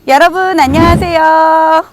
여러분 안녕하세요.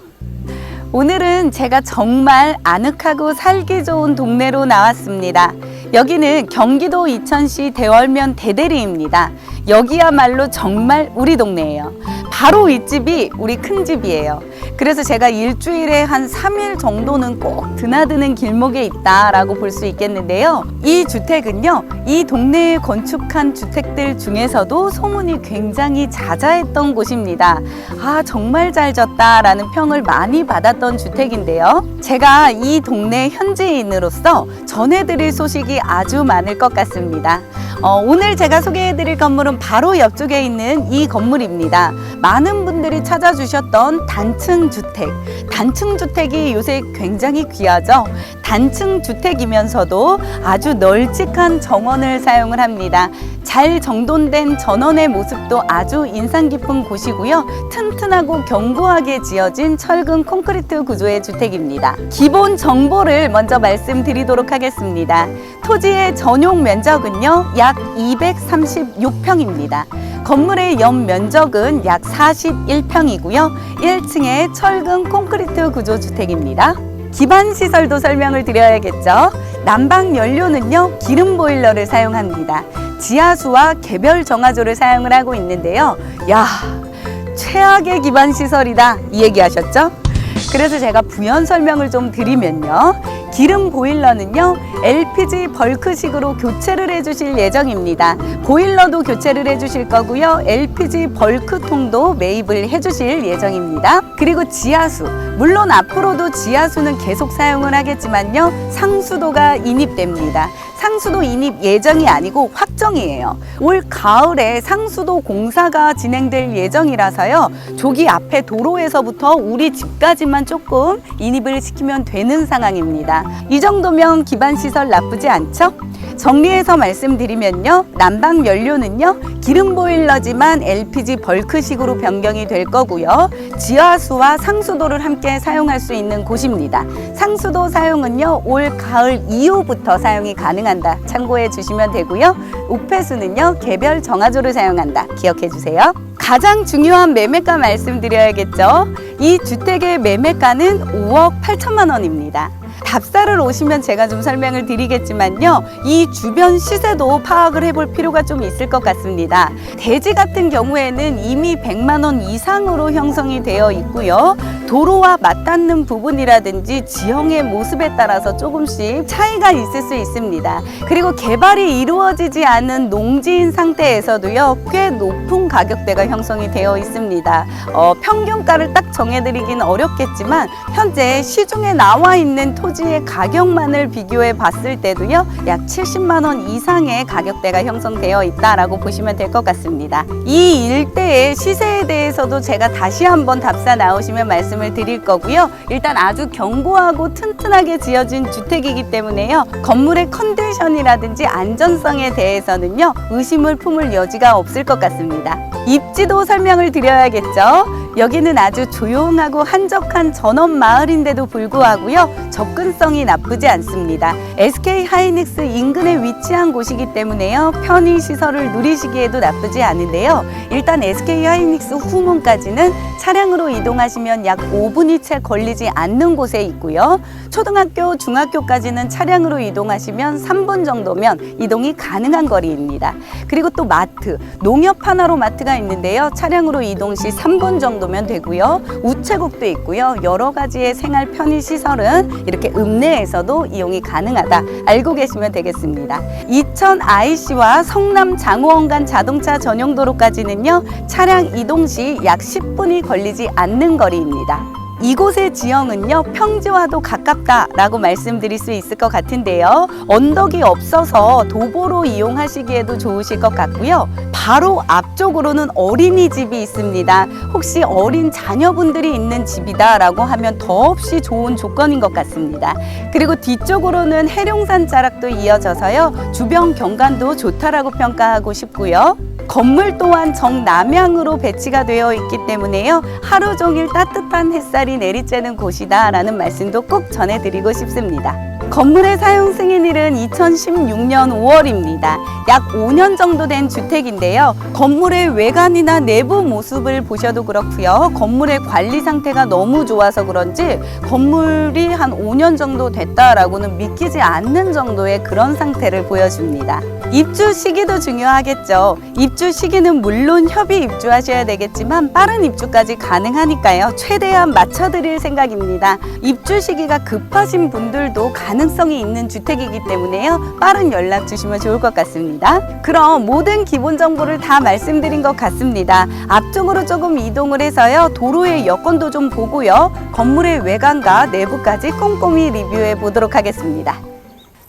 오늘은 제가 정말 아늑하고 살기 좋은 동네로 나왔습니다. 여기는 경기도 이천시 대월면 대대리입니다. 여기야말로 정말 우리 동네예요. 바로 윗집이 우리 큰 집이에요. 그래서 제가 일주일에 한 3일 정도는 꼭 드나드는 길목에 있다라고 볼 수 있겠는데요. 이 주택은요, 이 동네에 건축한 주택들 중에서도 소문이 굉장히 자자했던 곳입니다. 아, 정말 잘 졌다라는 평을 많이 받았던 주택인데요. 제가 이 동네 현지인으로서 전해드릴 소식이 아주 많을 것 같습니다. 오늘 제가 소개해드릴 건물은 바로 옆쪽에 있는 이 건물입니다. 많은 분들이 찾아주셨던 단층 주택. 단층 주택이 요새 굉장히 귀하죠. 단층 주택이면서도 아주 널찍한 정원을 사용을 합니다. 잘 정돈된 전원의 모습도 아주 인상 깊은 곳이고요. 튼튼하고 견고하게 지어진 철근 콘크리트 구조의 주택입니다. 기본 정보를 먼저 말씀드리도록 하겠습니다. 토지의 전용 면적은요, 약 236평입니다. 건물의 연면적은 약 41평이고요. 1층의 철근 콘크리트 구조 주택입니다. 기반 시설도 설명을 드려야겠죠. 난방 연료는요, 기름 보일러를 사용합니다. 지하수와 개별 정화조를 사용을 하고 있는데요. 야, 최악의 기반 시설이다 이 얘기 하셨죠? 그래서 제가 부연 설명을 좀 드리면요. 기름 보일러는요, LPG 벌크식으로 교체를 해주실 예정입니다. 보일러도 교체를 해주실 거고요. LPG 벌크통도 매입을 해주실 예정입니다. 그리고 지하수, 물론 앞으로도 지하수는 계속 사용을 하겠지만요, 상수도가 인입됩니다. 상수도 인입 예정이 아니고 확정이에요. 올 가을에 상수도 공사가 진행될 예정이라서요. 저기 앞에 도로에서부터 우리 집까지만 조금 인입을 시키면 되는 상황입니다. 이 정도면 기반시설 나쁘지 않죠? 정리해서 말씀드리면요. 난방 연료는요, 기름 보일러지만 LPG 벌크식으로 변경이 될 거고요. 지하수와 상수도를 함께 사용할 수 있는 곳입니다. 상수도 사용은요, 올 가을 이후부터 사용이 가능한다. 참고해 주시면 되고요. 옥폐수는요, 개별 정화조를 사용한다. 기억해 주세요. 가장 중요한 매매가 말씀드려야겠죠. 이 주택의 매매가는 5억 8천만 원입니다. 답사를 오시면 제가 좀 설명을 드리겠지만요. 이 주변 시세도 파악을 해볼 필요가 좀 있을 것 같습니다. 대지 같은 경우에는 이미 100만 원 이상으로 형성이 되어 있고요. 도로와 맞닿는 부분이라든지 지형의 모습에 따라서 조금씩 차이가 있을 수 있습니다. 그리고 개발이 이루어지지 않은 농지인 상태에서도요, 꽤 높은 가격대가 형성이 되어 있습니다. 평균가를 딱 정해드리기는 어렵겠지만 현재 시중에 나와 있는 토지의 가격만을 비교해 봤을 때도요, 약 70만 원 이상의 가격대가 형성되어 있다라고 보시면 될 것 같습니다. 이 일대의 시세에 대해서도 제가 다시 한번 답사 나오시면 말씀을 드릴 거고요. 일단 아주 견고하고 튼튼하게 지어진 주택이기 때문에요. 건물의 컨디션이라든지 안전성에 대해서는요, 의심을 품을 여지가 없을 것 같습니다. 입지도 설명을 드려야겠죠. 여기는 아주 조용하고 한적한 전원 마을인데도 불구하고요, 접근성이 나쁘지 않습니다. SK 하이닉스 인근에 위치한 곳이기 때문에요, 편의 시설을 누리시기에도 나쁘지 않은데요. 일단 SK 하이닉스 후문까지는 차량으로 이동하시면 약 5분이 채 걸리지 않는 곳에 있고요. 초등학교, 중학교까지는 차량으로 이동하시면 3분 정도면 이동이 가능한 거리입니다. 그리고 또 마트, 농협 하나로 마트가 있는데요. 차량으로 이동 시 3분 정도면 되고요. 우체국도 있고요. 여러 가지의 생활 편의 시설은 이렇게 읍내에서도 이용이 가능하다. 알고 계시면 되겠습니다. 이천 IC와 성남 장호원 간 자동차 전용 도로까지는요, 차량 이동 시 약 10분이 걸리지 않는 거리입니다. 이곳의 지형은요, 평지와도 가깝다라고 말씀드릴 수 있을 것 같은데요. 언덕이 없어서 도보로 이용하시기에도 좋으실 것 같고요. 바로 앞쪽으로는 어린이집이 있습니다. 혹시 어린 자녀분들이 있는 집이다라고 하면 더없이 좋은 조건인 것 같습니다. 그리고 뒤쪽으로는 해룡산 자락도 이어져서요, 주변 경관도 좋다라고 평가하고 싶고요. 건물 또한 정남향으로 배치가 되어 있기 때문에요, 하루 종일 따뜻한 햇살이 내리쬐는 곳이다 라는 말씀도 꼭 전해드리고 싶습니다. 건물의 사용 승인일은 2016년 5월입니다. 약 5년 정도 된 주택인데요. 건물의 외관이나 내부 모습을 보셔도 그렇고요. 건물의 관리 상태가 너무 좋아서 그런지 건물이 한 5년 정도 됐다라고는 믿기지 않는 정도의 그런 상태를 보여줍니다. 입주 시기도 중요하겠죠. 입주 시기는 물론 협의 입주하셔야 되겠지만 빠른 입주까지 가능하니까요. 최대한 맞춰드릴 생각입니다. 입주 시기가 급하신 분들도 가능성이 있는 주택이기 때문에요. 빠른 연락 주시면 좋을 것 같습니다. 그럼 모든 기본 정보를 다 말씀드린 것 같습니다. 앞쪽으로 조금 이동을 해서요. 도로의 여건도 좀 보고요. 건물의 외관과 내부까지 꼼꼼히 리뷰해 보도록 하겠습니다.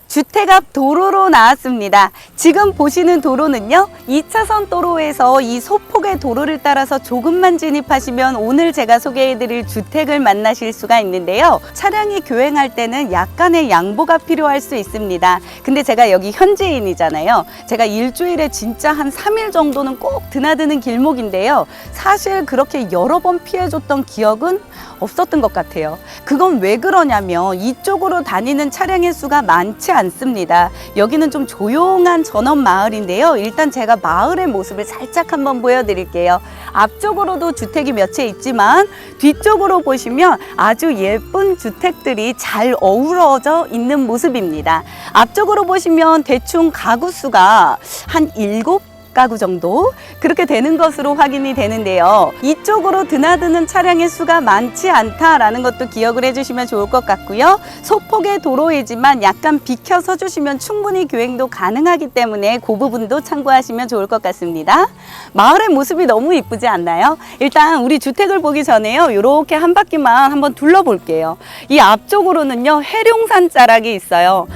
주택 앞 도로로 나왔습니다. 지금 보시는 도로는요, 2차선 도로에서 이 소폭의 도로를 따라서 조금만 진입하시면 오늘 제가 소개해드릴 주택을 만나실 수가 있는데요. 차량이 교행할 때는 약간의 양보가 필요할 수 있습니다. 근데 제가 여기 현지인이잖아요. 제가 일주일에 진짜 한 3일 정도는 꼭 드나드는 길목인데요. 사실 그렇게 여러 번 피해줬던 기억은 없었던 것 같아요. 그건 왜 그러냐면 이쪽으로 다니는 차량의 수가 많지 않습니다. 여기는 좀 조용한 전원 마을인데요. 일단 제가 마을의 모습을 살짝 한번 보여드릴게요. 앞쪽으로도 주택이 몇 채 있지만 뒤쪽으로 보시면 아주 예쁜 주택들이 잘 어우러져 있는 모습입니다. 앞쪽으로 보시면 대충 가구 수가 한 7가구 정도 그렇게 되는 것으로 확인이 되는데요. 이쪽으로 드나드는 차량의 수가 많지 않다라는 것도 기억을 해주시면 좋을 것 같고요. 소폭의 도로이지만 약간 비켜 서주시면 충분히 교행도 가능하기 때문에 그 부분도 참고하시면 좋을 것 같습니다. 마을의 모습이 너무 이쁘지 않나요? 일단 우리 주택을 보기 전에요. 이렇게 한 바퀴만 한번 둘러볼게요. 이 앞쪽으로는요, 해룡산 자락이 있어요.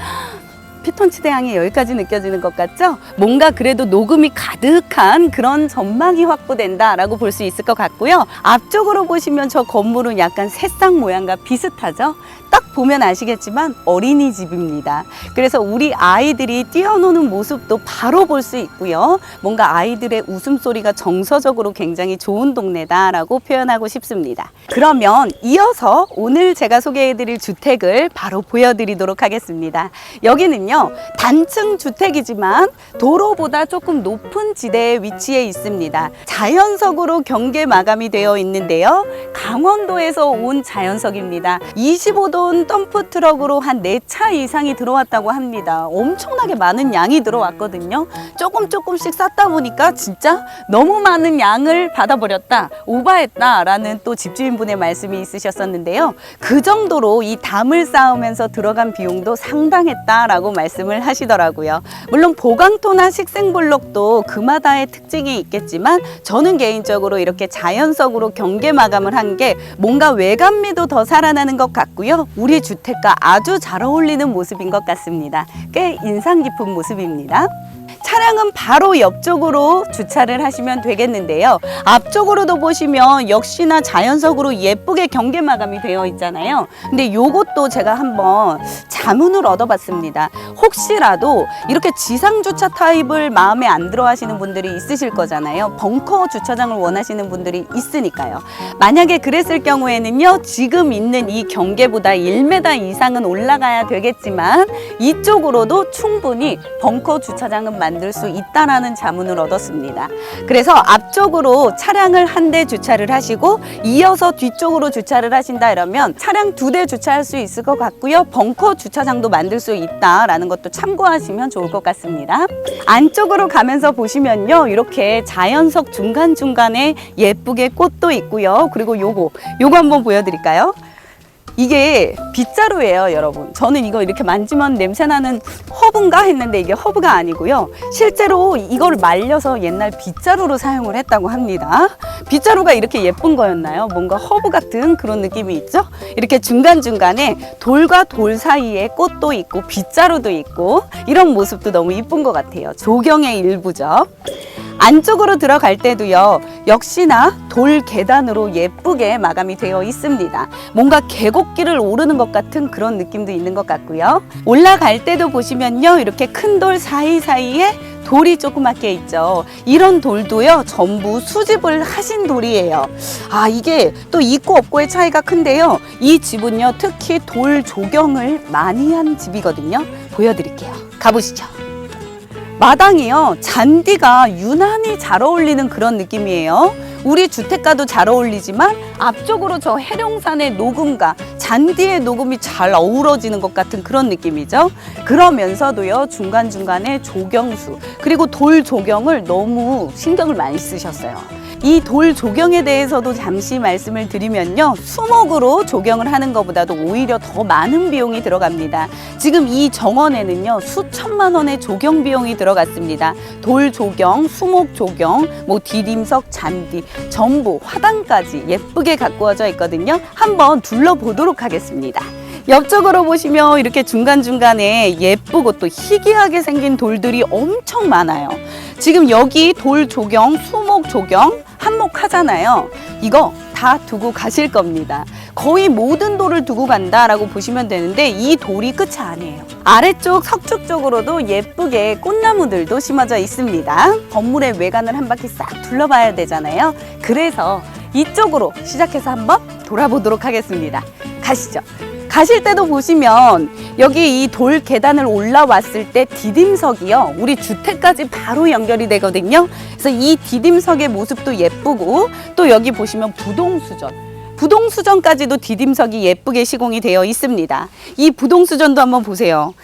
피톤치드 향이 여기까지 느껴지는 것 같죠? 뭔가 그래도 녹음이 가득한 그런 전망이 확보된다라고 볼 수 있을 것 같고요. 앞쪽으로 보시면 저 건물은 약간 새싹 모양과 비슷하죠? 딱 보면 아시겠지만 어린이집입니다. 그래서 우리 아이들이 뛰어노는 모습도 바로 볼 수 있고요. 뭔가 아이들의 웃음소리가 정서적으로 굉장히 좋은 동네다라고 표현하고 싶습니다. 그러면 이어서 오늘 제가 소개해드릴 주택을 바로 보여드리도록 하겠습니다. 여기는요, 단층 주택이지만 도로보다 조금 높은 지대에 위치해 있습니다. 자연석으로 경계 마감이 되어 있는데요. 강원도에서 온 자연석입니다. 25돈 덤프 트럭으로 한 4차 이상이 들어왔다고 합니다. 엄청나게 많은 양이 들어왔거든요. 조금씩 쌓다 보니까 진짜 너무 많은 양을 받아버렸다, 오바했다 라는 또 집주인분의 말씀이 있으셨었는데요. 그 정도로 이 담을 쌓으면서 들어간 비용도 상당했다라고 말씀을 하시더라고요. 물론 보강토나 식생블록도 그마다의 특징이 있겠지만 저는 개인적으로 이렇게 자연석으로 경계 마감을 한 게 뭔가 외관미도 더 살아나는 것 같고요. 우리 주택과 아주 잘 어울리는 모습인 것 같습니다. 꽤 인상 깊은 모습입니다. 차량은 바로 옆쪽으로 주차를 하시면 되겠는데요. 앞쪽으로도 보시면 역시나 자연석으로 예쁘게 경계 마감이 되어 있잖아요. 근데 요것도 제가 한번 자문을 얻어봤습니다. 혹시라도 이렇게 지상 주차 타입을 마음에 안 들어 하시는 분들이 있으실 거잖아요. 벙커 주차장을 원하시는 분들이 있으니까요. 만약에 그랬을 경우에는요, 지금 있는 이 경계보다 1m 이상은 올라가야 되겠지만 이쪽으로도 충분히 벙커 주차장은 만들 수 있다라는 자문을 얻었습니다. 그래서 앞쪽으로 차량을 한 대 주차를 하시고 이어서 뒤쪽으로 주차를 하신다 이러면 차량 2대 주차할 수 있을 것 같고요. 벙커 주차장도 만들 수 있다라는 것도 참고하시면 좋을 것 같습니다. 안쪽으로 가면서 보시면요, 이렇게 자연석 중간중간에 예쁘게 꽃도 있고요. 그리고 요거 한번 보여드릴까요? 이게 빗자루예요, 여러분. 저는 이거 이렇게 만지면 냄새나는 허브인가 했는데 이게 허브가 아니고요. 실제로 이걸 말려서 옛날 빗자루로 사용을 했다고 합니다. 빗자루가 이렇게 예쁜 거였나요? 뭔가 허브 같은 그런 느낌이 있죠? 이렇게 중간중간에 돌과 돌 사이에 꽃도 있고 빗자루도 있고 이런 모습도 너무 이쁜 것 같아요. 조경의 일부죠. 안쪽으로 들어갈 때도요, 역시나 돌 계단으로 예쁘게 마감이 되어 있습니다. 뭔가 계곡길을 오르는 것 같은 그런 느낌도 있는 것 같고요. 올라갈 때도 보시면요, 이렇게 큰 돌 사이사이에 돌이 조그맣게 있죠. 이런 돌도요, 전부 수집을 하신 돌이에요. 아, 이게 또 있고 없고의 차이가 큰데요. 이 집은요, 특히 돌 조경을 많이 한 집이거든요. 보여드릴게요. 가보시죠. 마당이요, 잔디가 유난히 잘 어울리는 그런 느낌이에요. 우리 주택가도 잘 어울리지만 앞쪽으로 저 해룡산의 녹음과 잔디의 녹음이 잘 어우러지는 것 같은 그런 느낌이죠. 그러면서도요, 중간중간에 조경수 그리고 돌 조경을 너무 신경을 많이 쓰셨어요. 이 돌 조경에 대해서도 잠시 말씀을 드리면요, 수목으로 조경을 하는 것보다도 오히려 더 많은 비용이 들어갑니다. 지금 이 정원에는요, 수천만 원의 조경 비용이 들어갔습니다. 돌 조경, 수목 조경, 뭐 디딤석, 잔디, 전부 화단까지 예쁘게 가꾸어져 있거든요. 한번 둘러보도록 하겠습니다. 옆쪽으로 보시면 이렇게 중간중간에 예쁘고 또 희귀하게 생긴 돌들이 엄청 많아요. 지금 여기 돌 조경, 수목 조경 한몫하잖아요. 이거 다 두고 가실 겁니다. 거의 모든 돌을 두고 간다라고 보시면 되는데 이 돌이 끝이 아니에요. 아래쪽 석축 쪽으로도 예쁘게 꽃나무들도 심어져 있습니다. 건물의 외관을 한 바퀴 싹 둘러봐야 되잖아요. 그래서 이쪽으로 시작해서 한번 돌아보도록 하겠습니다. 가시죠. 가실 때도 보시면 여기 이 돌 계단을 올라왔을 때 디딤석이요, 우리 주택까지 바로 연결이 되거든요. 그래서 이 디딤석의 모습도 예쁘고, 또 여기 보시면 부동수전까지도 디딤석이 예쁘게 시공이 되어 있습니다. 이 부동수전도 한번 보세요.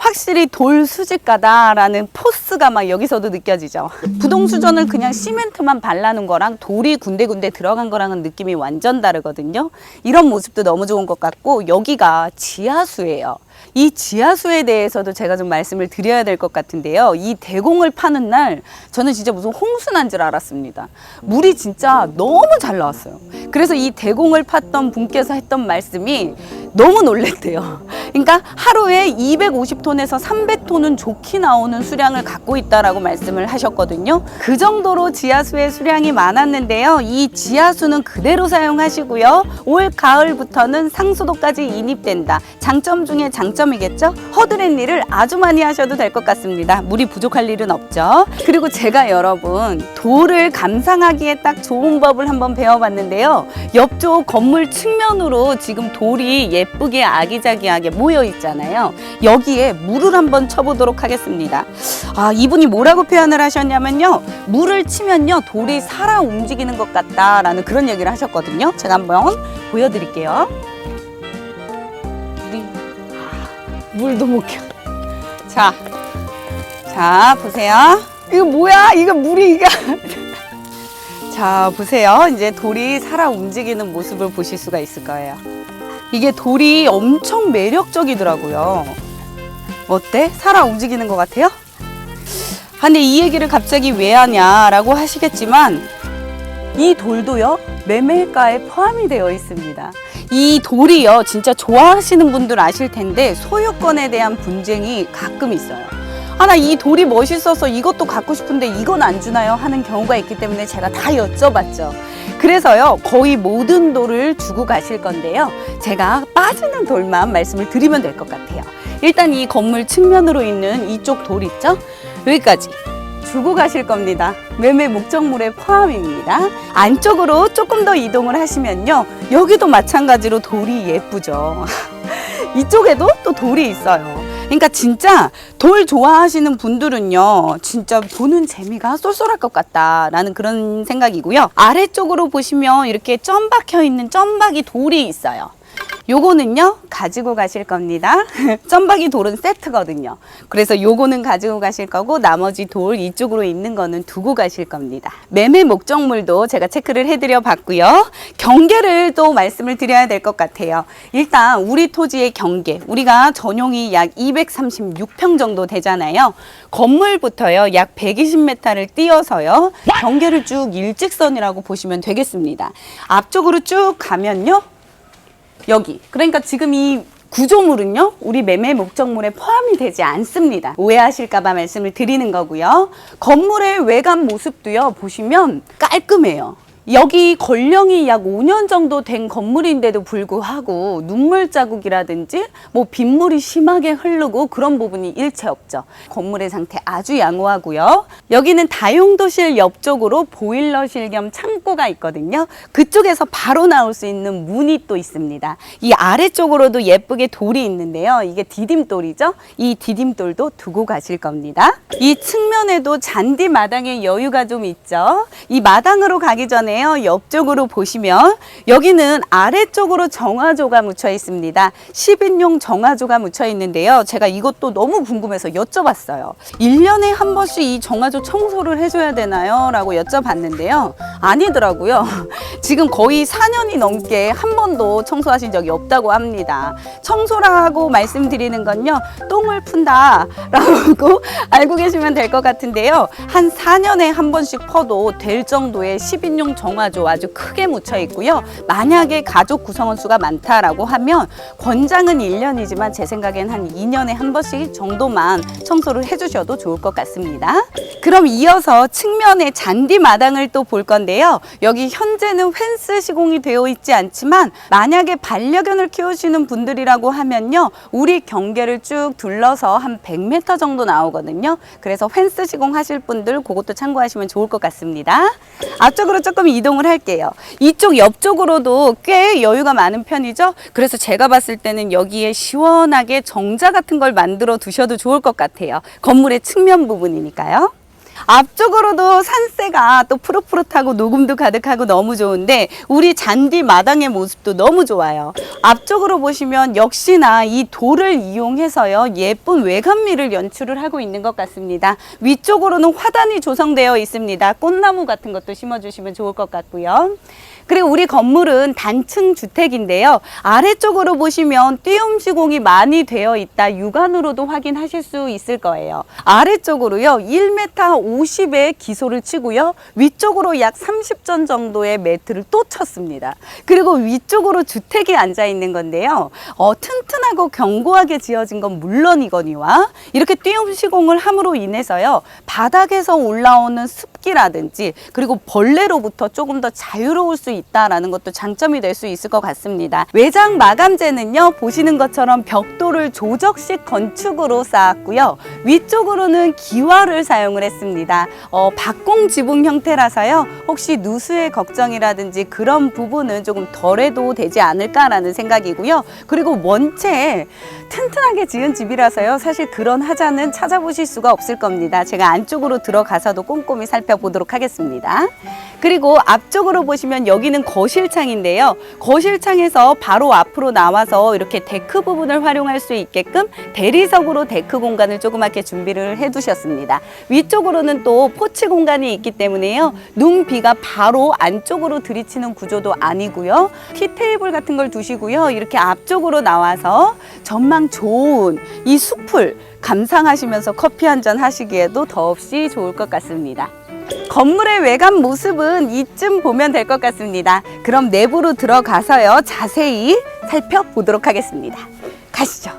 확실히 돌 수집가다라는 포스가 막 여기서도 느껴지죠. 부동수전을 그냥 시멘트만 발라놓은 거랑 돌이 군데군데 들어간 거랑은 느낌이 완전 다르거든요. 이런 모습도 너무 좋은 것 같고, 여기가 지하수예요. 이 지하수에 대해서도 제가 좀 말씀을 드려야 될 것 같은데요. 이 대공을 파는 날 저는 진짜 무슨 홍수 난 줄 알았습니다. 물이 진짜 너무 잘 나왔어요. 그래서 이 대공을 팠던 분께서 했던 말씀이 너무 놀랬대요. 그러니까 하루에 250톤에서 300톤은 좋게 나오는 수량을 갖고 있다라고 말씀을 하셨거든요. 그 정도로 지하수의 수량이 많았는데요. 이 지하수는 그대로 사용하시고요. 올 가을부터는 상수도까지 인입된다. 장점 중에 장점이겠죠? 허드렛 일을 아주 많이 하셔도 될 것 같습니다. 물이 부족할 일은 없죠. 그리고 제가 여러분, 돌을 감상하기에 딱 좋은 법을 한번 배워봤는데요. 옆쪽 건물 측면으로 지금 돌이 예쁘게 아기자기하게 모여 있잖아요. 여기에 물을 한번 쳐보도록 하겠습니다. 아, 이분이 뭐라고 표현을 하셨냐면요, 물을 치면요, 돌이 살아 움직이는 것 같다라는 그런 얘기를 하셨거든요. 제가 한번 보여드릴게요. 물도 못 켜. 자, 보세요. 이거 뭐야? 이거 물이 이게. 자, 보세요. 이제 돌이 살아 움직이는 모습을 보실 수가 있을 거예요. 이게 돌이 엄청 매력적이더라고요. 어때? 살아 움직이는 것 같아요? 근데 이 얘기를 갑자기 왜 하냐라고 하시겠지만, 이 돌도요, 매매가에 포함이 되어 있습니다. 이 돌이요, 진짜 좋아하시는 분들 아실 텐데 소유권에 대한 분쟁이 가끔 있어요. 나 이 돌이 멋있어서 이것도 갖고 싶은데 이건 안 주나요? 하는 경우가 있기 때문에 제가 다 여쭤봤죠. 그래서요, 거의 모든 돌을 주고 가실 건데요, 제가 빠지는 돌만 말씀을 드리면 될 것 같아요. 일단 이 건물 측면으로 있는 이쪽 돌 있죠? 여기까지 주고 가실 겁니다. 매매 목적물에 포함입니다. 안쪽으로 조금 더 이동을 하시면요, 여기도 마찬가지로 돌이 예쁘죠. 이쪽에도 또 돌이 있어요. 그러니까 진짜 돌 좋아하시는 분들은요, 진짜 보는 재미가 쏠쏠할 것 같다라는 그런 생각이고요. 아래쪽으로 보시면 이렇게 점 박혀 있는 점박이 돌이 있어요. 요거는요, 가지고 가실 겁니다. 점박이 돌은 세트거든요. 그래서 요거는 가지고 가실 거고, 나머지 돌 이쪽으로 있는 거는 두고 가실 겁니다. 매매 목적물도 제가 체크를 해드려 봤고요. 경계를 또 말씀을 드려야 될 것 같아요. 일단 우리 토지의 경계, 우리가 전용이 약 236평 정도 되잖아요. 건물부터요, 약 120m를 띄어서요, 경계를 쭉 일직선이라고 보시면 되겠습니다. 앞쪽으로 쭉 가면요, 여기, 그러니까 지금 이 구조물은요, 우리 매매 목적물에 포함이 되지 않습니다. 오해하실까봐 말씀을 드리는 거고요. 건물의 외관 모습도요, 보시면 깔끔해요. 여기 건령이 약 5년 정도 된 건물인데도 불구하고 눈물 자국이라든지 뭐 빗물이 심하게 흐르고 그런 부분이 일체 없죠. 건물의 상태 아주 양호하고요. 여기는 다용도실 옆쪽으로 보일러실 겸 창고가 있거든요. 그쪽에서 바로 나올 수 있는 문이 또 있습니다. 이 아래쪽으로도 예쁘게 돌이 있는데요. 이게 디딤돌이죠. 이 디딤돌도 두고 가실 겁니다. 이 측면에도 잔디 마당에 여유가 좀 있죠. 이 마당으로 가기 전에 옆쪽으로 보시면 여기는 아래쪽으로 정화조가 묻혀 있습니다. 10인용 정화조가 묻혀 있는데요. 제가 이것도 너무 궁금해서 여쭤봤어요. 1년에 한 번씩 이 정화조 청소를 해줘야 되나요? 라고 여쭤봤는데요. 아니더라고요. 지금 거의 4년이 넘게 한 번도 청소하신 적이 없다고 합니다. 청소라고 말씀드리는 건요, 똥을 푼다 라고 알고 계시면 될 것 같은데요. 한 4년에 한 번씩 퍼도 될 정도의 10인용 정화조 아주 크게 묻혀 있고요. 만약에 가족 구성원 수가 많다라고 하면 권장은 1년이지만 제 생각엔 한 2년에 한 번씩 정도만 청소를 해주셔도 좋을 것 같습니다. 그럼 이어서 측면에 잔디 마당을 또 볼 건데요. 여기 현재는 펜스 시공이 되어 있지 않지만 만약에 반려견을 키우시는 분들이라고 하면요, 우리 경계를 쭉 둘러서 한 100m 정도 나오거든요. 그래서 펜스 시공하실 분들 그것도 참고하시면 좋을 것 같습니다. 앞쪽으로 조금 이동을 할게요. 이쪽 옆쪽으로도 꽤 여유가 많은 편이죠. 그래서 제가 봤을 때는 여기에 시원하게 정자 같은 걸 만들어 두셔도 좋을 것 같아요. 건물의 측면 부분이니까요. 앞쪽으로도 산세가 또 푸릇푸릇하고 녹음도 가득하고 너무 좋은데 우리 잔디 마당의 모습도 너무 좋아요. 앞쪽으로 보시면 역시나 이 돌을 이용해서요, 예쁜 외관미를 연출을 하고 있는 것 같습니다. 위쪽으로는 화단이 조성되어 있습니다. 꽃나무 같은 것도 심어주시면 좋을 것 같고요. 그리고 우리 건물은 단층 주택인데요. 아래쪽으로 보시면 띄움 시공이 많이 되어 있다 육안으로도 확인하실 수 있을 거예요. 아래쪽으로요, 1m 50의 기소를 치고요. 위쪽으로 약 30전 정도의 매트를 또 쳤습니다. 그리고 위쪽으로 주택이 앉아 있는 건데요. 튼튼하고 견고하게 지어진 건 물론이거니와 이렇게 띄움 시공을 함으로 인해서요, 바닥에서 올라오는 습기라든지 그리고 벌레로부터 조금 더 자유로울 수 있다라는 것도 장점이 될 수 있을 것 같습니다. 외장 마감재는요, 보시는 것처럼 벽돌을 조적식 건축으로 쌓았고요. 위쪽으로는 기와를 사용을 했습니다. 박공 지붕 형태라서요, 혹시 누수의 걱정이라든지 그런 부분은 조금 덜해도 되지 않을까라는 생각이고요. 그리고 원체 튼튼하게 지은 집이라서요, 사실 그런 하자는 찾아보실 수가 없을 겁니다. 제가 안쪽으로 들어가서도 꼼꼼히 살펴보도록 하겠습니다. 그리고 앞쪽으로 보시면 여기는 거실창인데요. 거실창에서 바로 앞으로 나와서 이렇게 데크 부분을 활용할 수 있게끔 대리석으로 데크 공간을 조그맣게 준비를 해 두셨습니다. 위쪽으로는 또 포치 공간이 있기 때문에요, 눈, 비가 바로 안쪽으로 들이치는 구조도 아니고요. 티테이블 같은 걸 두시고요. 이렇게 앞쪽으로 나와서 전망 좋은 이 숲을 감상하시면서 커피 한잔 하시기에도 더없이 좋을 것 같습니다. 건물의 외관 모습은 이쯤 보면 될 것 같습니다. 그럼 내부로 들어가서요, 자세히 살펴보도록 하겠습니다. 가시죠.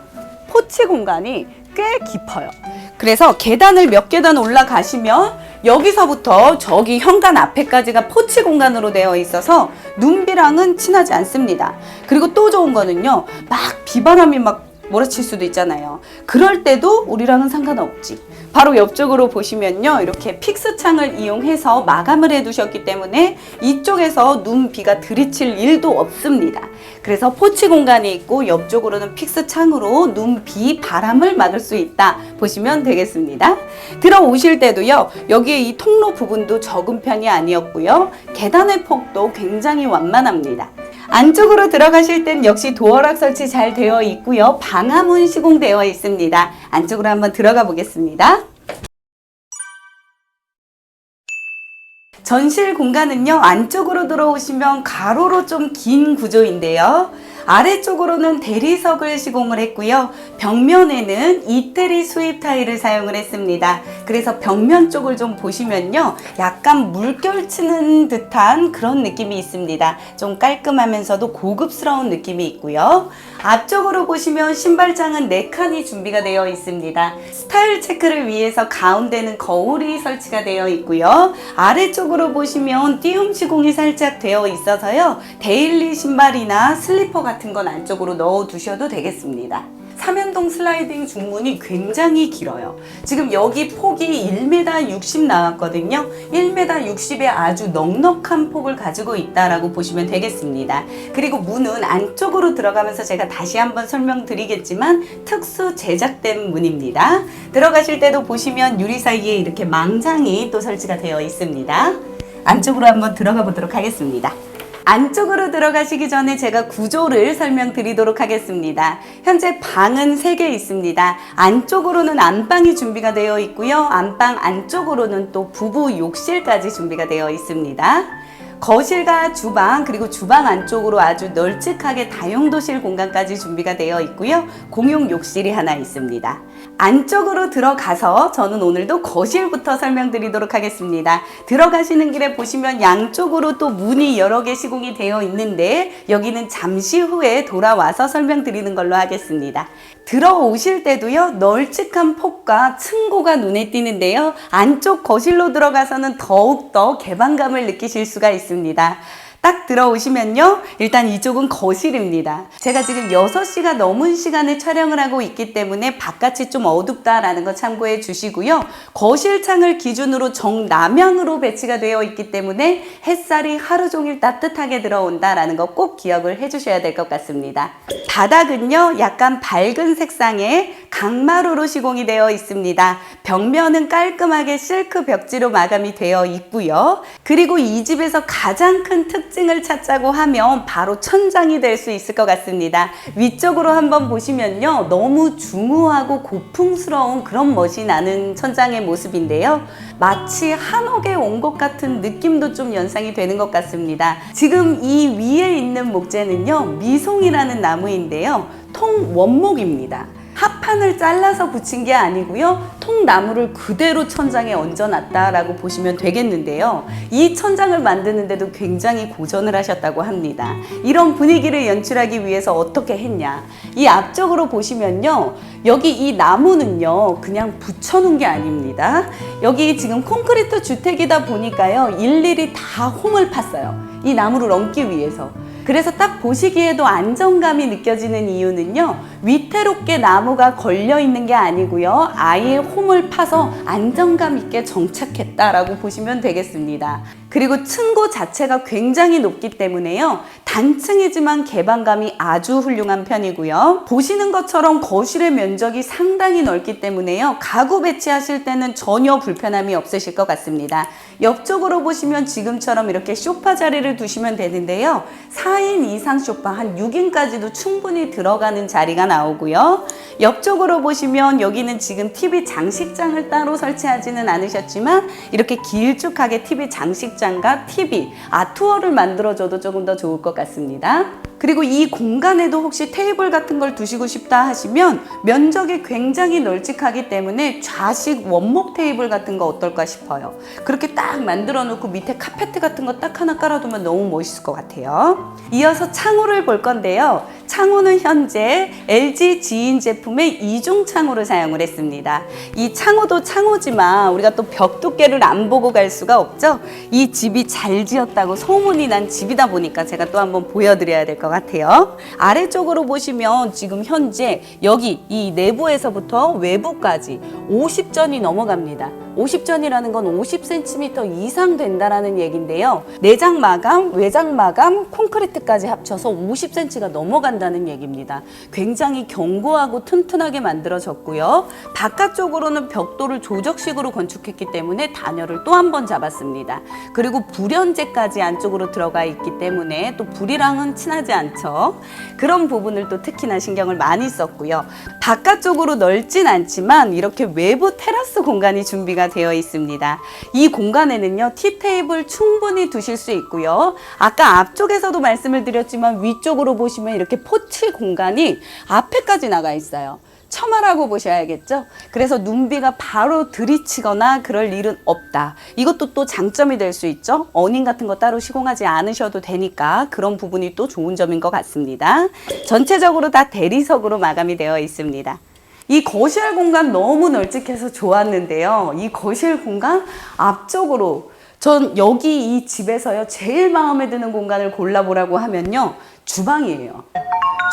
포치 공간이 꽤 깊어요. 그래서 계단을 몇 계단 올라가시면 여기서부터 저기 현관 앞에까지가 포치 공간으로 되어 있어서 눈비랑은 친하지 않습니다. 그리고 또 좋은 거는요, 막 비바람이 막 몰아칠 수도 있잖아요. 그럴 때도 우리랑은 상관없지. 바로 옆쪽으로 보시면요, 이렇게 픽스 창을 이용해서 마감을 해 두셨기 때문에 이쪽에서 눈, 비가 들이칠 일도 없습니다. 그래서 포치 공간이 있고 옆쪽으로는 픽스 창으로 눈, 비, 바람을 막을 수 있다 보시면 되겠습니다. 들어오실 때도요, 여기에 이 통로 부분도 적은 편이 아니었고요. 계단의 폭도 굉장히 완만합니다. 안쪽으로 들어가실 땐 역시 도어락 설치 잘 되어 있고요. 방화문 시공되어 있습니다. 안쪽으로 한번 들어가 보겠습니다. 전실 공간은요, 안쪽으로 들어오시면 가로로 좀 긴 구조인데요. 아래쪽으로는 대리석을 시공을 했고요. 벽면에는 이태리 수입 타일을 사용을 했습니다. 그래서 벽면 쪽을 좀 보시면요. 약간 물결치는 듯한 그런 느낌이 있습니다. 좀 깔끔하면서도 고급스러운 느낌이 있고요. 앞쪽으로 보시면 신발장은 4칸이 준비가 되어 있습니다. 스타일 체크를 위해서 가운데는 거울이 설치가 되어 있고요. 아래쪽으로 보시면 띄움 시공이 살짝 되어 있어서요. 데일리 신발이나 슬리퍼 같은 건 안쪽으로 넣어 두셔도 되겠습니다. 삼연동 슬라이딩 중문이 굉장히 길어요. 지금 여기 폭이 1m 60 나왔거든요. 1m 60에 아주 넉넉한 폭을 가지고 있다라고 보시면 되겠습니다. 그리고 문은 안쪽으로 들어가면서 제가 다시 한번 설명드리겠지만 특수 제작된 문입니다. 들어가실 때도 보시면 유리 사이에 이렇게 망장이 또 설치가 되어 있습니다. 안쪽으로 한번 들어가 보도록 하겠습니다. 안쪽으로 들어가시기 전에 제가 구조를 설명드리도록 하겠습니다. 현재 방은 3개 있습니다. 안쪽으로는 안방이 준비가 되어 있고요. 안방 안쪽으로는 또 부부 욕실까지 준비가 되어 있습니다. 거실과 주방 그리고 주방 안쪽으로 아주 널찍하게 다용도실 공간까지 준비가 되어 있고요. 공용 욕실이 하나 있습니다. 안쪽으로 들어가서 저는 오늘도 거실부터 설명드리도록 하겠습니다. 들어가시는 길에 보시면 양쪽으로 또 문이 여러 개 시공이 되어 있는데 여기는 잠시 후에 돌아와서 설명드리는 걸로 하겠습니다. 들어오실 때도요. 널찍한 폭과 층고가 눈에 띄는데요. 안쪽 거실로 들어가서는 더욱더 개방감을 느끼실 수가 있습니다. 딱 들어오시면요. 일단 이쪽은 거실입니다. 제가 지금 6시가 넘은 시간에 촬영을 하고 있기 때문에 바깥이 좀 어둡다라는 거 참고해 주시고요. 거실 창을 기준으로 정남향으로 배치가 되어 있기 때문에 햇살이 하루 종일 따뜻하게 들어온다라는 거 꼭 기억을 해 주셔야 될 것 같습니다. 바닥은요. 약간 밝은 색상의 강마루로 시공이 되어 있습니다. 벽면은 깔끔하게 실크 벽지로 마감이 되어 있고요. 그리고 이 집에서 가장 큰 특징을 찾자고 하면 바로 천장이 될 수 있을 것 같습니다. 위쪽으로 한번 보시면요. 너무 중후하고 고풍스러운 그런 멋이 나는 천장의 모습인데요. 마치 한옥에 온 것 같은 느낌도 좀 연상이 되는 것 같습니다. 지금 이 위에 있는 목재는요. 미송이라는 나무인데요. 통원목입니다. 합판을 잘라서 붙인 게 아니고요. 통나무를 그대로 천장에 얹어놨다라고 보시면 되겠는데요. 이 천장을 만드는데도 굉장히 고전을 하셨다고 합니다. 이런 분위기를 연출하기 위해서 어떻게 했냐. 이 앞쪽으로 보시면요. 여기 이 나무는요. 그냥 붙여놓은 게 아닙니다. 여기 지금 콘크리트 주택이다 보니까요. 일일이 다 홈을 팠어요. 이 나무를 얹기 위해서. 그래서 딱 보시기에도 안정감이 느껴지는 이유는요. 위태롭게 나무가 걸려 있는 게 아니고요. 아예 홈을 파서 안정감 있게 정착했다라고 보시면 되겠습니다. 그리고 층고 자체가 굉장히 높기 때문에요. 단층이지만 개방감이 아주 훌륭한 편이고요. 보시는 것처럼 거실의 면적이 상당히 넓기 때문에요. 가구 배치하실 때는 전혀 불편함이 없으실 것 같습니다. 옆쪽으로 보시면 지금처럼 이렇게 소파 자리를 두시면 되는데요. 4인 이상 소파 한 6인까지도 충분히 들어가는 자리가 나오고요. 옆쪽으로 보시면 여기는 지금 TV 장식장을 따로 설치하지는 않으셨지만 이렇게 길쭉하게 TV 장식장과 TV, 아트월을 만들어줘도 조금 더 좋을 것 같습니다. 그리고 이 공간에도 혹시 테이블 같은 걸 두시고 싶다 하시면 면적이 굉장히 널찍하기 때문에 좌식 원목 테이블 같은 거 어떨까 싶어요. 그렇게 딱 만들어 놓고 밑에 카페트 같은 거 딱 하나 깔아두면 너무 멋있을 것 같아요. 이어서 창호를 볼 건데요. 창호는 현재 LG 지인 제품의 이중 창호를 사용을 했습니다. 이 창호도 창호지만 우리가 또 벽 두께를 안 보고 갈 수가 없죠. 이 집이 잘 지었다고 소문이 난 집이다 보니까 제가 또 한번 보여드려야 될 것 같아요. 아래쪽으로 보시면 지금 현재 여기 이 내부에서부터 외부까지 50전이 넘어갑니다. 50전이라는 건 50cm 이상 된다라는 얘기인데요. 내장 마감, 외장 마감, 콘크리트까지 합쳐서 50cm가 넘어간다는 얘기입니다. 굉장히 견고하고 튼튼하게 만들어졌고요. 바깥쪽으로는 벽돌을 조적식으로 건축했기 때문에 단열을 또 한 번 잡았습니다. 그리고 불연제까지 안쪽으로 들어가 있기 때문에 또 불이랑은 친하지 않죠. 그런 부분을 또 특히나 신경을 많이 썼고요. 바깥쪽으로 넓진 않지만 이렇게 외부 테라스 공간이 준비가 준비가 되어 있습니다. 이 공간에는요, 티테이블 충분히 두실 수 있고요. 아까 앞쪽에서도 말씀을 드렸지만 위쪽으로 보시면 이렇게 포치 공간이 앞에까지 나가 있어요. 처마라고 보셔야겠죠. 그래서 눈비가 바로 들이치거나 그럴 일은 없다. 이것도 또 장점이 될 수 있죠. 어닝 같은 거 따로 시공하지 않으셔도 되니까 그런 부분이 또 좋은 점인 것 같습니다. 전체적으로 다 대리석으로 마감이 되어 있습니다. 이 거실 공간 너무 널찍해서 좋았는데요. 이 거실 공간 앞쪽으로 전 여기 이 집에서요, 제일 마음에 드는 공간을 골라보라고 하면요, 주방이에요.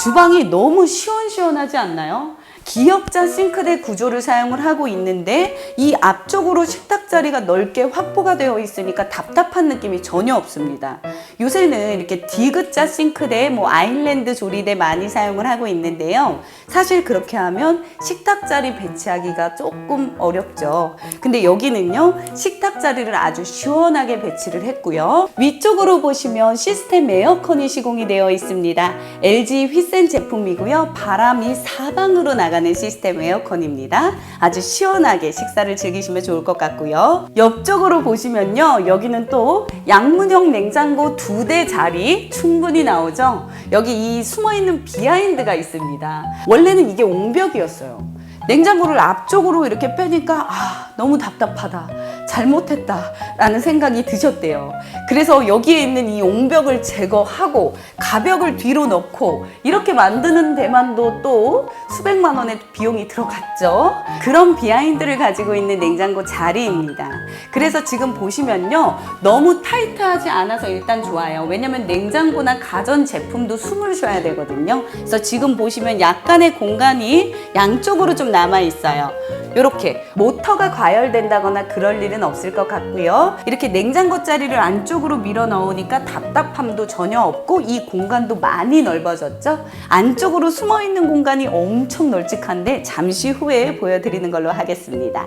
주방이 너무 시원시원하지 않나요? 기역자 싱크대 구조를 사용을 하고 있는데 이 앞쪽으로 식탁 자리가 넓게 확보가 되어 있으니까 답답한 느낌이 전혀 없습니다. 요새는 이렇게 디귿자 싱크대, 아일랜드 조리대 많이 사용을 하고 있는데요. 사실 그렇게 하면 식탁 자리 배치하기가 조금 어렵죠. 근데 여기는요, 식탁 자리를 아주 시원하게 배치를 했고요. 위쪽으로 보시면 시스템 에어컨이 시공이 되어 있습니다. LG 휘센 제품이고요. 바람이 사방으로 나가는 시스템 에어컨입니다. 아주 시원하게 식사를 즐기시면 좋을 것 같고요. 옆쪽으로 보시면요, 여기는 또 양문형 냉장고 2대 자리 충분히 나오죠. 여기 이 숨어있는 비하인드가 있습니다. 원래는 이게 옹벽이었어요. 냉장고를 앞쪽으로 이렇게 빼니까 너무 답답하다, 잘못했다 라는 생각이 드셨대요. 그래서 여기에 있는 이 옹벽을 제거하고 가벽을 뒤로 넣고 이렇게 만드는 데만도 또 수백만 원의 비용이 들어갔죠. 그런 비하인드를 가지고 있는 냉장고 자리입니다. 그래서 지금 보시면요, 너무 타이트하지 않아서 일단 좋아요. 왜냐면 냉장고나 가전 제품도 숨을 쉬어야 되거든요. 그래서 지금 보시면 약간의 공간이 양쪽으로 좀 남아 있어요. 이렇게 모터가 과열된다거나 그럴 일은 없을 것 같고요. 이렇게 냉장고 자리를 안쪽으로 밀어 넣으니까 답답함도 전혀 없고 이 공간도 많이 넓어졌죠. 안쪽으로 숨어 있는 공간이 엄청 널찍한데 잠시 후에 보여드리는 걸로 하겠습니다.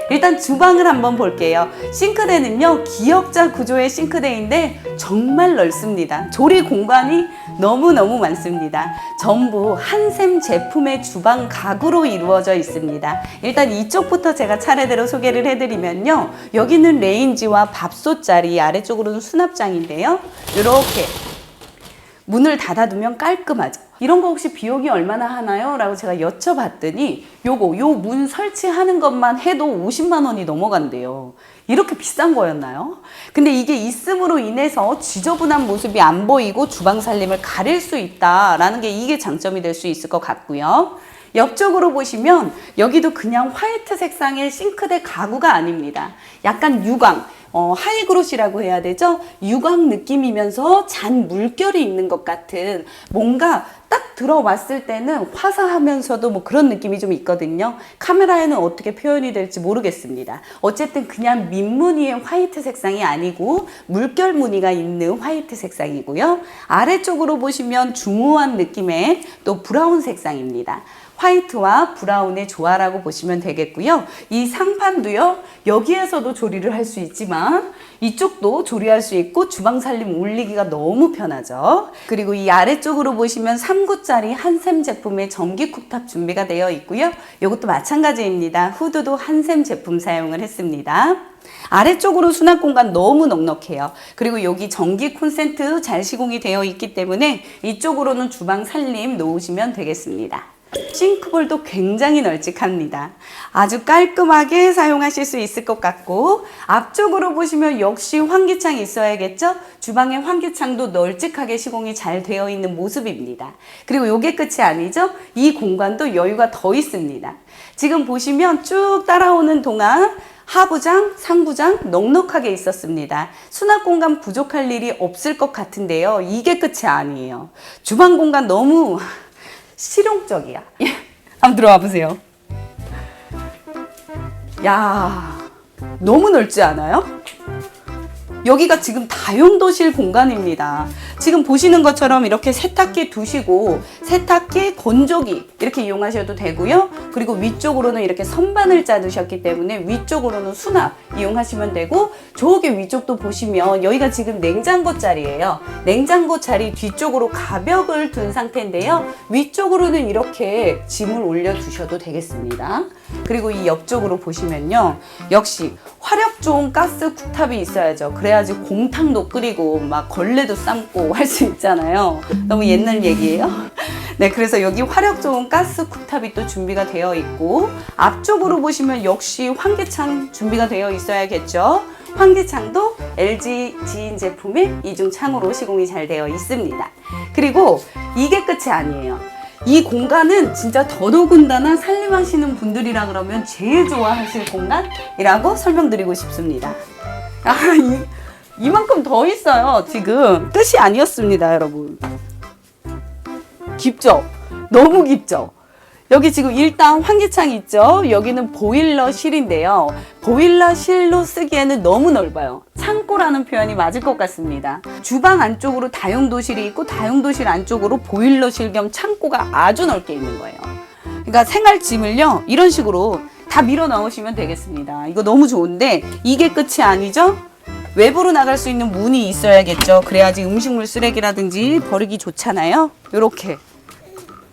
일단 주방을 한번 볼게요. 싱크대는요, 기역자 구조의 싱크대인데 정말 넓습니다. 조리 공간이 너무너무 많습니다. 전부 한샘 제품의 주방 가구로 이루어져 있습니다. 일단 이쪽부터 제가 차례대로 소개를 해드리면요, 여기는 레인지와 밥솥 자리, 아래쪽으로는 수납장인데요, 이렇게 문을 닫아두면 깔끔하죠. 이런 거 혹시 비용이 얼마나 하나요? 라고 제가 여쭤봤더니 요 문 설치하는 것만 해도 50만 원이 넘어간대요. 이렇게 비싼 거였나요? 근데 이게 있음으로 인해서 지저분한 모습이 안 보이고 주방 살림을 가릴 수 있다라는 게 이게 장점이 될 수 있을 것 같고요. 옆쪽으로 보시면 여기도 그냥 화이트 색상의 싱크대 가구가 아닙니다. 약간 유광, 하이그로시라고 해야 되죠? 유광 느낌이면서 잔 물결이 있는 것 같은, 뭔가 딱 들어왔을 때는 화사하면서도 그런 느낌이 좀 있거든요. 카메라에는 어떻게 표현이 될지 모르겠습니다. 어쨌든 그냥 민무늬의 화이트 색상이 아니고 물결 무늬가 있는 화이트 색상이고요. 아래쪽으로 보시면 중후한 느낌의 또 브라운 색상입니다. 화이트와 브라운의 조화라고 보시면 되겠고요. 이 상판도요, 여기에서도 조리를 할 수 있지만 이쪽도 조리할 수 있고 주방 살림 올리기가 너무 편하죠. 그리고 이 아래쪽으로 보시면 3구짜리 한샘 제품의 전기 쿡탑 준비가 되어 있고요. 이것도 마찬가지입니다. 후드도 한샘 제품 사용을 했습니다. 아래쪽으로 수납 공간 너무 넉넉해요. 그리고 여기 전기 콘센트 잘 시공이 되어 있기 때문에 이쪽으로는 주방 살림 놓으시면 되겠습니다. 싱크볼도 굉장히 널찍합니다. 아주 깔끔하게 사용하실 수 있을 것 같고, 앞쪽으로 보시면 역시 환기창이 있어야겠죠? 주방의 환기창도 널찍하게 시공이 잘 되어 있는 모습입니다. 그리고 이게 끝이 아니죠? 이 공간도 여유가 더 있습니다. 지금 보시면 쭉 따라오는 동안 하부장, 상부장 넉넉하게 있었습니다. 수납 공간 부족할 일이 없을 것 같은데요. 이게 끝이 아니에요. 주방 공간 너무 실용적이야. 한번 들어와 보세요. 야, 너무 넓지 않아요? 여기가 지금 다용도실 공간입니다. 지금 보시는 것처럼 이렇게 세탁기 두시고 세탁기, 건조기 이렇게 이용하셔도 되고요. 그리고 위쪽으로는 이렇게 선반을 짜두셨기 때문에 위쪽으로는 수납 이용하시면 되고, 저기 위쪽도 보시면 여기가 지금 냉장고 자리예요. 냉장고 자리 뒤쪽으로 가벽을 둔 상태인데요. 위쪽으로는 이렇게 짐을 올려두셔도 되겠습니다. 그리고 이 옆쪽으로 보시면요, 역시 화력 좋은 가스 쿡탑이 있어야죠. 그래야지 곰탕도 끓이고 막 걸레도 삶고 할 수 있잖아요. 너무 옛날 얘기예요. 네, 그래서 여기 화력 좋은 가스 쿡탑이 또 준비가 되어 있고, 앞쪽으로 보시면 역시 환기창 준비가 되어 있어야겠죠. 환기창도 LG 지인 제품의 이중창으로 시공이 잘 되어 있습니다. 그리고 이게 끝이 아니에요. 이 공간은 진짜 더더군다나 살림하시는 분들이라 그러면 제일 좋아하실 공간이라고 설명드리고 싶습니다. 이만큼 더 있어요. 지금 끝이 아니었습니다, 여러분. 깊죠? 너무 깊죠? 여기 지금 일단 환기창이 있죠? 여기는 보일러실인데요. 보일러실로 쓰기에는 너무 넓어요. 창고라는 표현이 맞을 것 같습니다. 주방 안쪽으로 다용도실이 있고 다용도실 안쪽으로 보일러실 겸 창고가 아주 넓게 있는 거예요. 그러니까 생활짐을요, 이런 식으로 다 밀어 넣으시면 되겠습니다. 이거 너무 좋은데 이게 끝이 아니죠? 외부로 나갈 수 있는 문이 있어야겠죠. 그래야지 음식물 쓰레기라든지 버리기 좋잖아요. 이렇게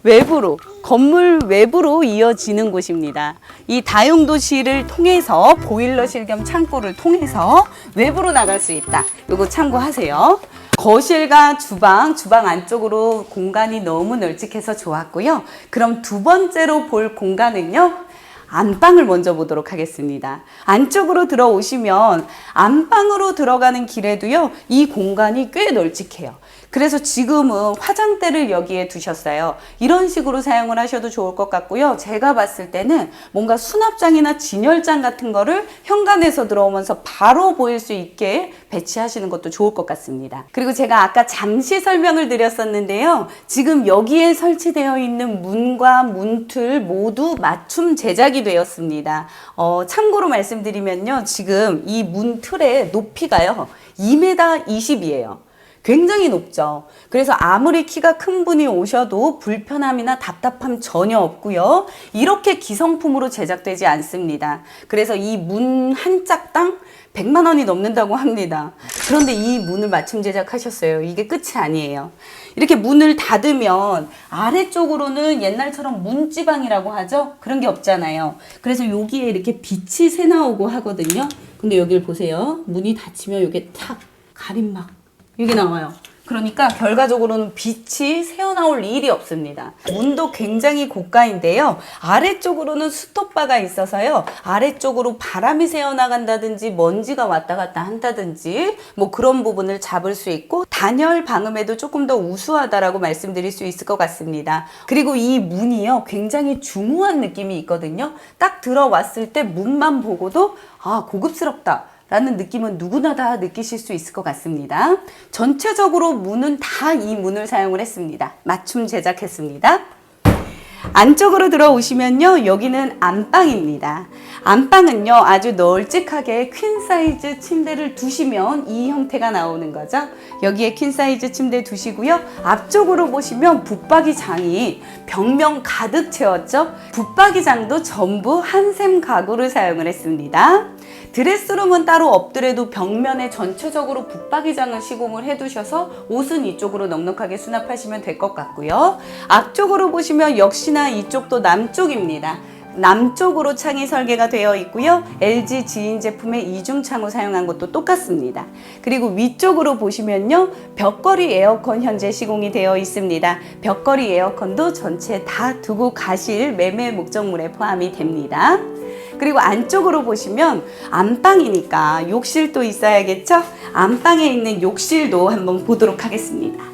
외부로, 건물 외부로 이어지는 곳입니다. 이 다용도실을 통해서 보일러실 겸 창고를 통해서 외부로 나갈 수 있다. 이거 참고하세요. 거실과 주방 안쪽으로 공간이 너무 널찍해서 좋았고요. 그럼 두 번째로 볼 공간은요, 안방을 먼저 보도록 하겠습니다. 안쪽으로 들어오시면 안방으로 들어가는 길에도요, 이 공간이 꽤 널찍해요. 그래서 지금은 화장대를 여기에 두셨어요. 이런 식으로 사용을 하셔도 좋을 것 같고요. 제가 봤을 때는 뭔가 수납장이나 진열장 같은 거를 현관에서 들어오면서 바로 보일 수 있게 배치하시는 것도 좋을 것 같습니다. 그리고 제가 아까 잠시 설명을 드렸었는데요. 지금 여기에 설치되어 있는 문과 문틀 모두 맞춤 제작이 되었습니다. 참고로 말씀드리면요, 지금 이 문틀의 높이가요 2m 20이에요. 굉장히 높죠. 그래서 아무리 키가 큰 분이 오셔도 불편함이나 답답함 전혀 없고요. 이렇게 기성품으로 제작되지 않습니다. 그래서 이 문 한 짝당 100만 원이 넘는다고 합니다. 그런데 이 문을 맞춤 제작하셨어요. 이게 끝이 아니에요. 이렇게 문을 닫으면 아래쪽으로는 옛날처럼 문지방이라고 하죠? 그런 게 없잖아요. 그래서 여기에 이렇게 빛이 새 나오고 하거든요. 근데 여기를 보세요. 문이 닫히면 이게 탁 가림막 이게 나와요. 그러니까 결과적으로는 빛이 새어나올 일이 없습니다. 문도 굉장히 고가인데요. 아래쪽으로는 스톱바가 있어서요. 아래쪽으로 바람이 새어나간다든지 먼지가 왔다 갔다 한다든지 뭐 그런 부분을 잡을 수 있고 단열 방음에도 조금 더 우수하다라고 말씀드릴 수 있을 것 같습니다. 그리고 이 문이요, 굉장히 중후한 느낌이 있거든요. 딱 들어왔을 때 문만 보고도 아, 고급스럽다 라는 느낌은 누구나 다 느끼실 수 있을 것 같습니다. 전체적으로 문은 다 이 문을 사용을 했습니다. 맞춤 제작했습니다. 안쪽으로 들어오시면요, 여기는 안방입니다. 안방은요, 아주 널찍하게 퀸 사이즈 침대를 두시면 이 형태가 나오는 거죠. 여기에 퀸 사이즈 침대 두시고요. 앞쪽으로 보시면 붙박이장이 벽면 가득 채웠죠. 붙박이장도 전부 한샘 가구를 사용을 했습니다. 드레스룸은 따로 없더라도 벽면에 전체적으로 붙박이장을 시공을 해두셔서 옷은 이쪽으로 넉넉하게 수납하시면 될 것 같고요. 앞쪽으로 보시면 역시나 이쪽도 남쪽입니다. 남쪽으로 창이 설계가 되어 있고요. LG 지인 제품의 이중창호 사용한 것도 똑같습니다. 그리고 위쪽으로 보시면요, 벽걸이 에어컨 현재 시공이 되어 있습니다. 벽걸이 에어컨도 전체 다 두고 가실 매매 목적물에 포함이 됩니다. 그리고 안쪽으로 보시면 안방이니까 욕실도 있어야겠죠? 안방에 있는 욕실도 한번 보도록 하겠습니다.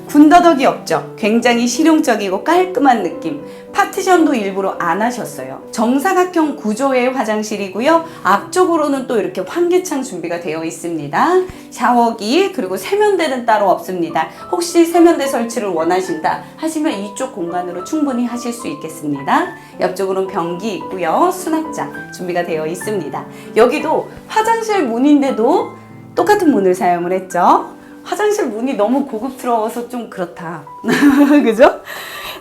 군더더기 없죠? 굉장히 실용적이고 깔끔한 느낌. 파티션도 일부러 안 하셨어요. 정사각형 구조의 화장실이고요. 앞쪽으로는 또 이렇게 환기창 준비가 되어 있습니다. 샤워기, 그리고 세면대는 따로 없습니다. 혹시 세면대 설치를 원하신다 하시면 이쪽 공간으로 충분히 하실 수 있겠습니다. 옆쪽으로는 변기 있고요. 수납장 준비가 되어 있습니다. 여기도 화장실 문인데도 똑같은 문을 사용을 했죠. 화장실 문이 너무 고급스러워서 좀 그렇다. 그죠?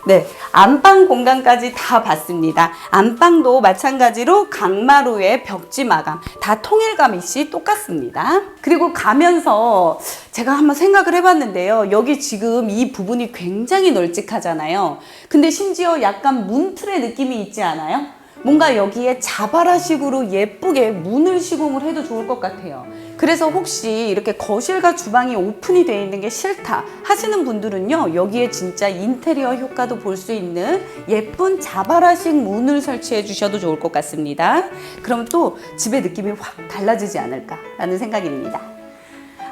네, 안방 공간까지 다 봤습니다. 안방도 마찬가지로 강마루에 벽지 마감 다 통일감 있이 똑같습니다. 그리고 가면서 제가 한번 생각을 해봤는데요. 여기 지금 이 부분이 굉장히 널찍하잖아요. 근데 심지어 약간 문틀의 느낌이 있지 않아요? 뭔가 여기에 자바라식으로 예쁘게 문을 시공을 해도 좋을 것 같아요. 그래서 혹시 이렇게 거실과 주방이 오픈이 되어 있는 게 싫다 하시는 분들은요, 여기에 진짜 인테리어 효과도 볼 수 있는 예쁜 자바라식 문을 설치해 주셔도 좋을 것 같습니다. 그럼 또 집의 느낌이 확 달라지지 않을까라는 생각입니다.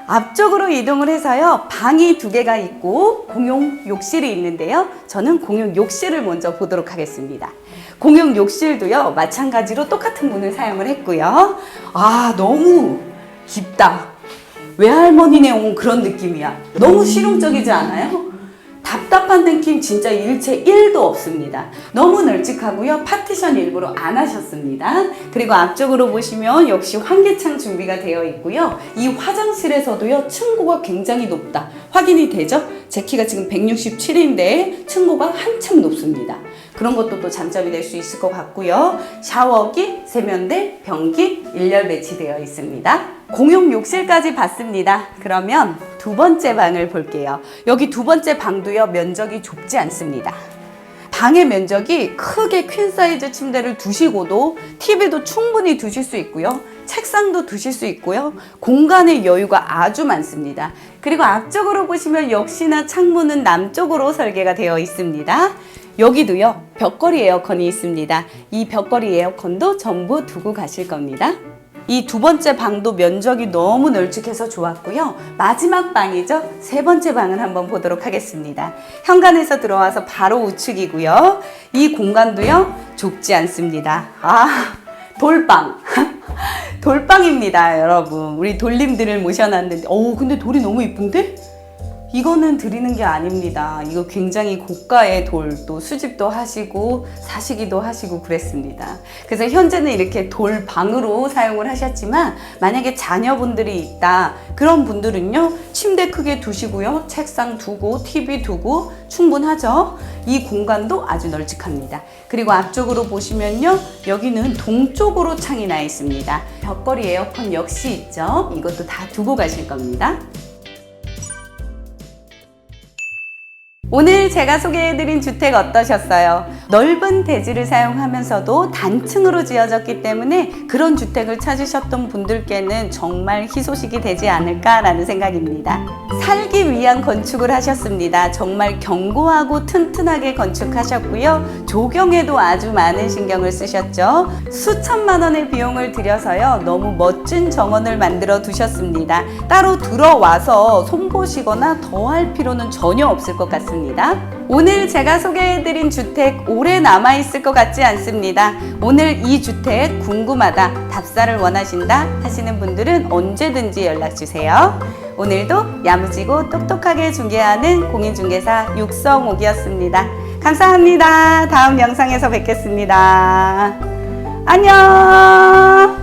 앞쪽으로 이동을 해서요, 방이 2개가 있고 공용 욕실이 있는데요. 저는 공용 욕실을 먼저 보도록 하겠습니다. 공용 욕실도요, 마찬가지로 똑같은 문을 사용을 했고요. 아, 너무 깊다. 외할머니네 온 그런 느낌이야. 너무 실용적이지 않아요? 답답한 느낌 진짜 일체 1도 없습니다. 너무 널찍하고요. 파티션 일부러 안 하셨습니다. 그리고 앞쪽으로 보시면 역시 환기창 준비가 되어 있고요. 이 화장실에서도요, 층고가 굉장히 높다. 확인이 되죠? 제 키가 지금 167인데 층고가 한참 높습니다. 그런 것도 또 장점이 될 수 있을 것 같고요. 샤워기, 세면대, 변기 일렬 배치되어 있습니다. 공용 욕실까지 봤습니다. 그러면 2번째 방을 볼게요. 여기 2번째 방도요, 면적이 좁지 않습니다. 방의 면적이 크게 퀸 사이즈 침대를 두시고도 TV도 충분히 두실 수 있고요. 책상도 두실 수 있고요. 공간의 여유가 아주 많습니다. 그리고 앞쪽으로 보시면 역시나 창문은 남쪽으로 설계가 되어 있습니다. 여기도요, 벽걸이 에어컨이 있습니다. 이 벽걸이 에어컨도 전부 두고 가실 겁니다. 이 2번째 방도 면적이 너무 널찍해서 좋았고요. 마지막 방이죠. 3번째 방을 한번 보도록 하겠습니다. 현관에서 들어와서 바로 우측이고요. 이 공간도요, 좁지 않습니다. 아, 돌방. 돌방입니다, 여러분. 우리 돌님들을 모셔놨는데, 근데 돌이 너무 이쁜데? 이거는 드리는 게 아닙니다. 이거 굉장히 고가의 돌, 또 수집도 하시고 사시기도 하시고 그랬습니다. 그래서 현재는 이렇게 돌방으로 사용을 하셨지만, 만약에 자녀분들이 있다 그런 분들은요, 침대 크게 두시고요, 책상 두고 TV 두고 충분하죠. 이 공간도 아주 널찍합니다. 그리고 앞쪽으로 보시면요, 여기는 동쪽으로 창이 나 있습니다. 벽걸이 에어컨 역시 있죠. 이것도 다 두고 가실 겁니다. 오늘 제가 소개해드린 주택 어떠셨어요? 넓은 대지를 사용하면서도 단층으로 지어졌기 때문에 그런 주택을 찾으셨던 분들께는 정말 희소식이 되지 않을까라는 생각입니다. 살기 위한 건축을 하셨습니다. 정말 견고하고 튼튼하게 건축하셨고요. 조경에도 아주 많은 신경을 쓰셨죠. 수천만 원의 비용을 들여서요, 너무 멋진 정원을 만들어 두셨습니다. 따로 들어와서 손보시거나 더 할 필요는 전혀 없을 것 같습니다. 오늘 제가 소개해드린 주택 오래 남아있을 것 같지 않습니다. 오늘 이 주택 궁금하다, 답사를 원하신다 하시는 분들은 언제든지 연락주세요. 오늘도 야무지고 똑똑하게 중개하는 공인중개사 육성옥이었습니다. 감사합니다. 다음 영상에서 뵙겠습니다. 안녕.